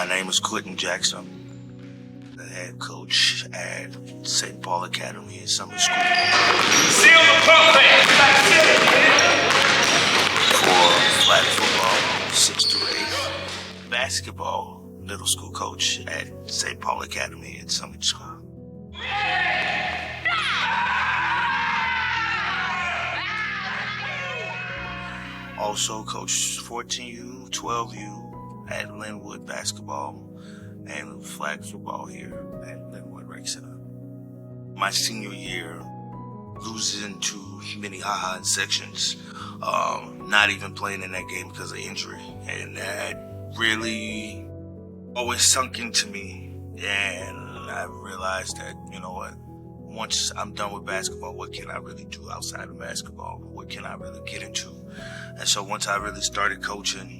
My name is Quintin Jackson, the head coach at St. Paul Academy in summer school. Seal the pump For flag football, 6th through 8th. Basketball, middle school coach at St. Paul Academy in summer school. Also coached 14U, 12U at Linwood basketball and flag football here at Linwood Rec Center. My senior year, losing to Minnehaha in sections, not even playing in that game because of injury. And that really always sunk into me. And I realized that, you know what, once I'm done with basketball, what can I really do outside of basketball? What can I really get into? And so once I really started coaching,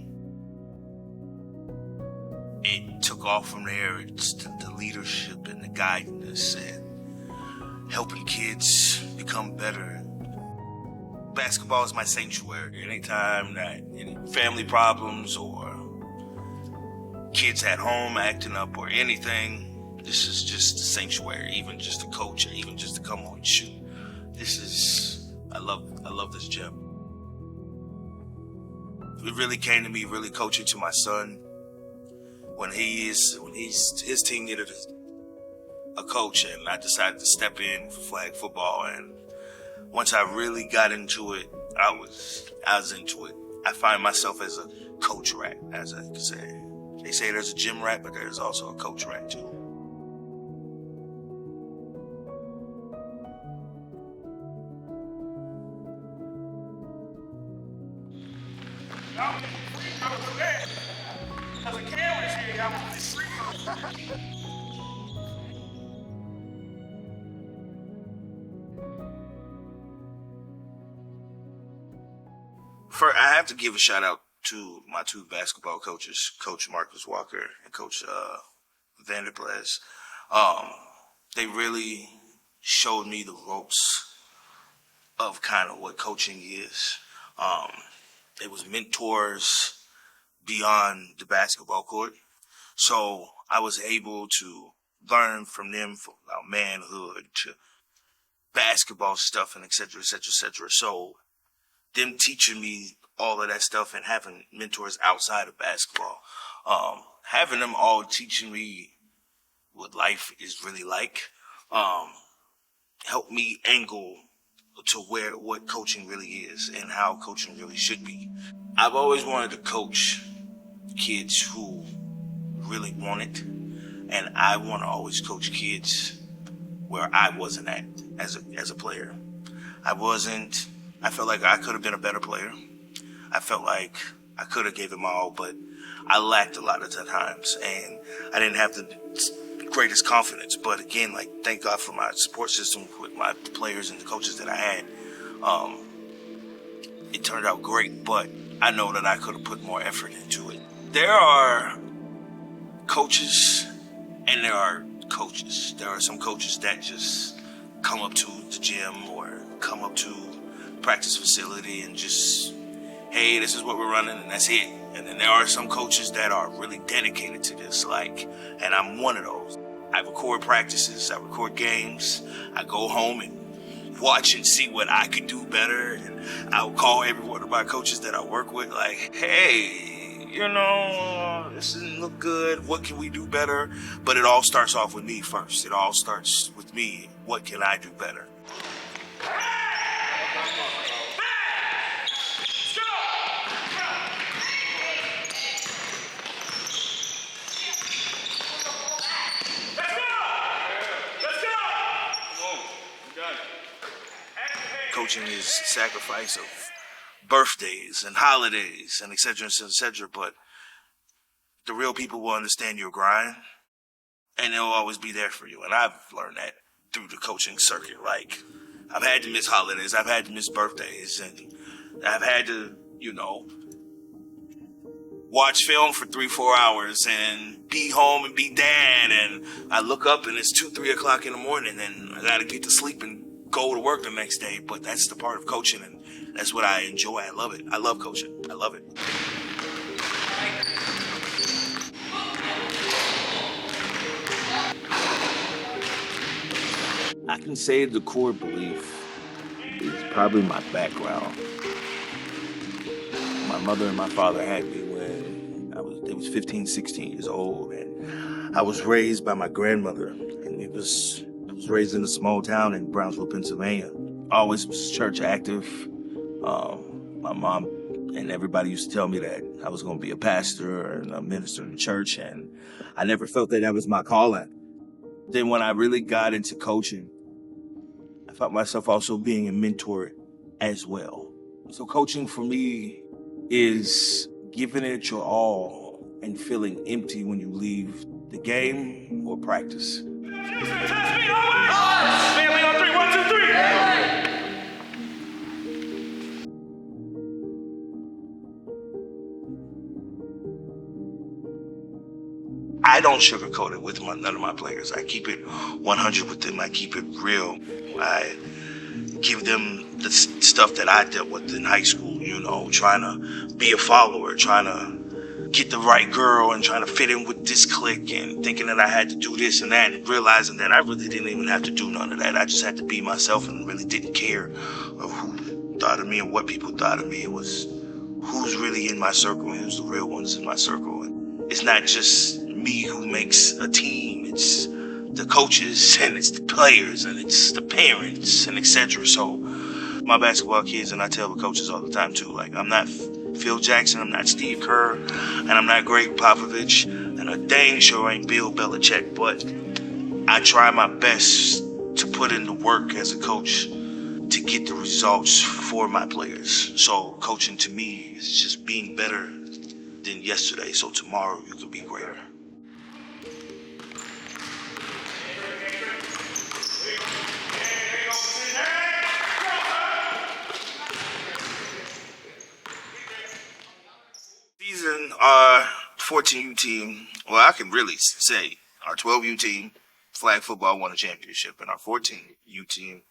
it took off from there. It's the leadership and the guidance and helping kids become better. Basketball is my sanctuary. Anytime that any family problems or kids at home acting up or anything, this is just a sanctuary. Even just to coach, or even just to come on and shoot. I love this gym. It really came to me really coaching to my son when his team needed a coach, and I decided to step in for flag football. And once I really got into it, I was into it. I find myself as a coach rat, as I could say. They say there's a gym rat, but there's also a coach rat too. I have to give a shout out to my two basketball coaches, Coach Marcus Walker and Coach Vanderplas. They really showed me the ropes of kind of what coaching is. It was mentors beyond the basketball court. So I was able to learn from them about manhood to basketball stuff and et cetera, et cetera, et cetera. So them teaching me all of that stuff and having mentors outside of basketball, having them all teaching me what life is really like, helped me angle to what coaching really is and how coaching really should be. I've always wanted to coach kids who really want it, and I want to always coach kids where I wasn't at as a player. I felt like I could have been a better player. I felt like I could have gave it my all, but I lacked a lot of the times, and I didn't have the greatest confidence. But again, like, thank God for my support system with my players and the coaches that I had. It turned out great, but I know that I could have put more effort into it. There are coaches and there are coaches. There are some coaches that just come up to the gym or come up to practice facility and just, hey, this is what we're running, and that's it. And then there are some coaches that are really dedicated to this, and I'm one of those. I record practices, I record games, I go home and watch and see what I could do better, and I'll call every one of my coaches that I work with, like, hey, this doesn't look good, what can we do better? But it all starts off with me first. It all starts with me. What can I do better? Coaching is sacrifice of birthdays and holidays and et cetera, but the real people will understand your grind and they'll always be there for you. And I've learned that through the coaching circuit. Like, I've had to miss holidays, I've had to miss birthdays, and I've had to, watch film for 3-4 hours and be home and be dad, and I look up and it's 2-3 o'clock in the morning and I gotta get to sleep and go to work the next day. But that's the part of coaching, and that's what I enjoy. I love it. I love coaching. I love it. I can say the core belief is probably my background. My mother and my father had me when they was 15, 16 years old, and I was raised by my grandmother, and I was raised in a small town in Brownsville, Pennsylvania. Always was church active. My mom and everybody used to tell me that I was going to be a pastor and a minister in the church, and I never felt that was my calling. Then when I really got into coaching, I found myself also being a mentor as well. So coaching for me is giving it your all and feeling empty when you leave the game or practice. Houston, test me always! Family on three, 1, 2, 3. I don't sugarcoat it with none of my players. I keep it 100 with them. I keep it real. I give them the stuff that I dealt with in high school, trying to be a follower, trying to get the right girl and trying to fit in with this clique and thinking that I had to do this and that and realizing that I really didn't even have to do none of that. I just had to be myself and really didn't care of who thought of me and what people thought of me. It was who's really in my circle and who's the real ones in my circle. And it's not just me who makes a team. It's the coaches and it's the players and it's the parents and etc. So my basketball kids, and I tell the coaches all the time too, like I'm not Phil Jackson, I'm not Steve Kerr, and I'm not Greg Popovich, and I dang sure ain't Bill Belichick, but I try my best to put in the work as a coach to get the results for my players. So coaching to me is just being better than yesterday, so tomorrow you can be greater. Season, our 14U team, well, I can really say our 12U team, flag football, won a championship, and our 14U team,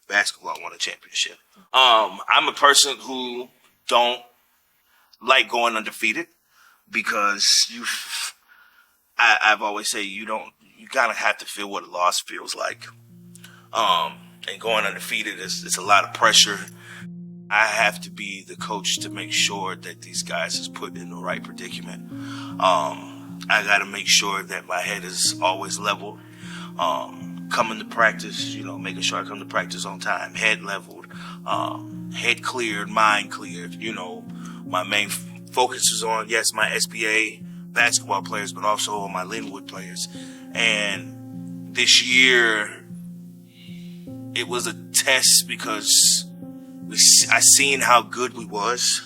basketball, won a championship. I'm a person who don't like going undefeated because I've always said you kind of have to feel what a loss feels like. And going undefeated it's a lot of pressure. I have to be the coach to make sure that these guys is put in the right predicament. I got to make sure that my head is always leveled. Coming to practice, making sure I come to practice on time, head leveled, head cleared, mind cleared. My main focus is on, yes, my SBA basketball players, but also on my Linwood players. And this year, it was a test because I seen how good we was,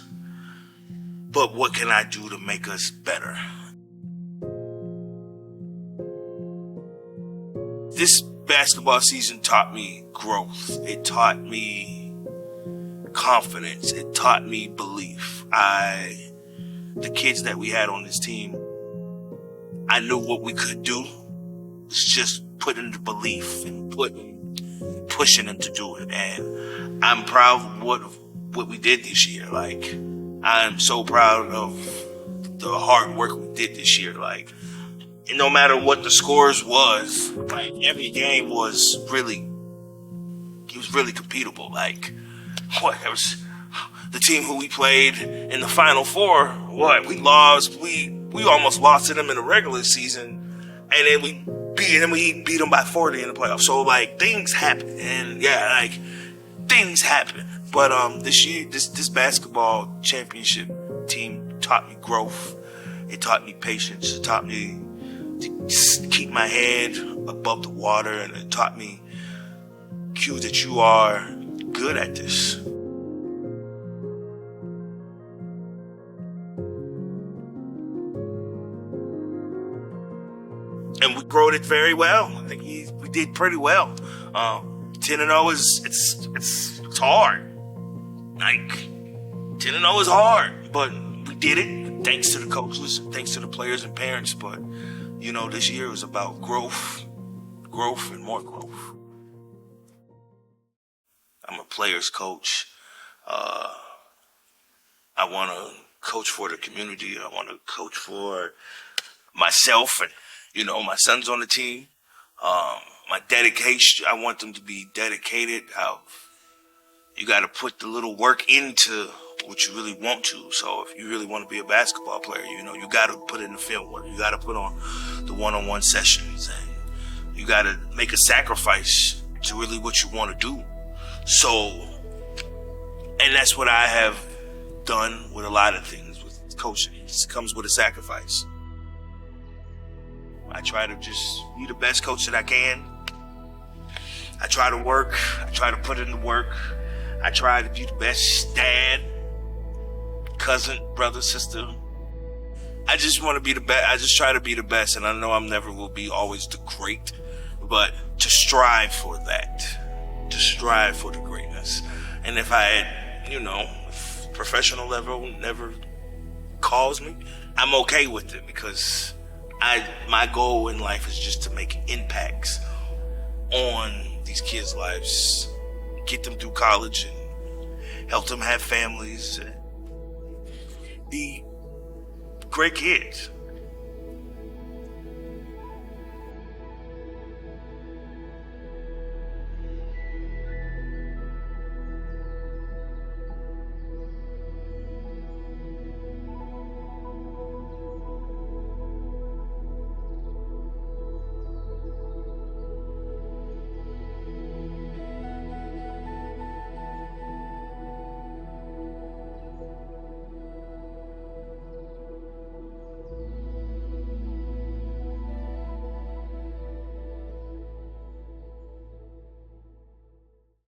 but what can I do to make us better? This basketball season taught me growth. It taught me confidence. It taught me belief. The kids that we had on this team, I knew what we could do. It's just putting the belief and pushing them to do it. And I'm proud of what we did this year. Like, I'm so proud of the hard work we did this year. Like, and no matter what the scores was, like, every game was really competable. Like, it was the team who we played in the Final Four. We lost. We almost lost to them in the regular season, and then we beat them by 40 in the playoffs. So, like, things happen, and things happen. But this year, this basketball championship team taught me growth. It taught me patience. It taught me to just keep my head above the water, and it taught me, Q, that you are good at this. And we growed it very well. I think we did pretty well. 10-0 it's hard. Like, 10-0 is hard, but we did it thanks to the coaches, thanks to the players and parents. But this year was about growth, and more growth. I'm a player's coach. I want to coach for the community. I want to coach for myself, and my son's on the team. My dedication, I want them to be dedicated. How you got to put the little work into what you really want to. So if you really want to be a basketball player, you got to put in the field work. You got to put on the one-on-one sessions, and you got to make a sacrifice to really what you want to do. So, and that's what I have done with a lot of things with coaching. It comes with a sacrifice. I try to just be the best coach that I can. I try to work. I try to put in the work. I try to be the best dad, cousin, brother, sister. I just want to be the best. I just try to be the best, and I know I never will be always the great, but to strive for that, to strive for the greatness. And if I had, if professional level never calls me, I'm okay with it, because my goal in life is just to make impacts on these kids' lives, get them through college and help them have families, and be great kids.